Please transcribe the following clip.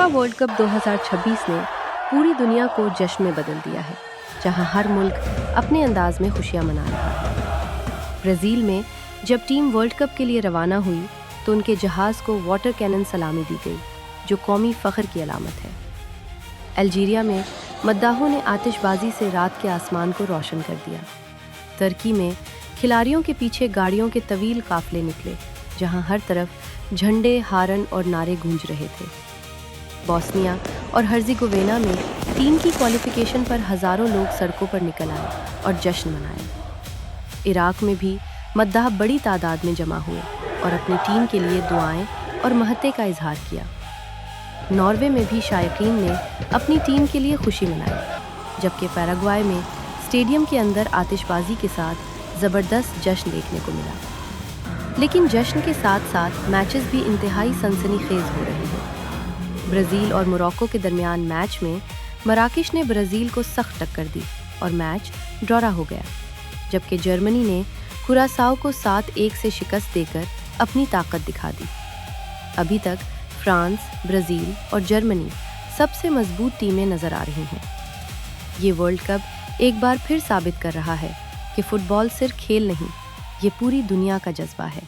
FIFA world cup 2026 ने पूरी दुनिया को जश्न में बदल दिया है, जहां हर मुल्क अपने अंदाज में खुशियां मना रहा है। ब्राज़ील में जब टीम वर्ल्ड कप के लिए रवाना हुई तो उनके जहाज़ को वाटर कैनन सलामी दी गई, जो कौमी फ़ख्र की अलामत है। अल्जीरिया में मद्दाहों ने आतिशबाजी से रात के आसमान को रोशन कर दिया। तुर्की में खिलाड़ियों के पीछे गाड़ियों के तवील काफ़िले निकले, जहां हर तरफ झंडे, हारन और नारे गूंज रहे थे। बोस्निया और हर्ज़ेगोविना में टीम की क्वालिफिकेशन पर हज़ारों लोग सड़कों पर निकल आए और जश्न मनाया। इराक में भी मद्दाह बड़ी तादाद में जमा हुए और अपनी टीम के लिए दुआएं और महत्ते का इजहार किया। नॉर्वे में भी शायकीन ने अपनी टीम के लिए खुशी मनाई, जबकि पैराग्वाय में स्टेडियम के अंदर आतिशबाजी के साथ ज़बरदस्त जश्न देखने को मिला। लेकिन जश्न के साथ साथ मैचेस भी इंतहाई सनसनीखेज हो रहे हैं। ब्राज़ील और मोरक्को के दरमियान मैच में मराकश ने ब्राज़ील को सख्त टक्कर दी और मैच ड्रॉ हो गया, जबकि जर्मनी ने कुरासाओ को 7-1 से शिकस्त देकर अपनी ताकत दिखा दी। अभी तक फ्रांस, ब्राज़ील और जर्मनी सबसे मजबूत टीमें नज़र आ रही हैं। ये वर्ल्ड कप एक बार फिर साबित कर रहा है कि फ़ुटबॉल सिर्फ खेल नहीं, ये पूरी दुनिया का जज्बा है।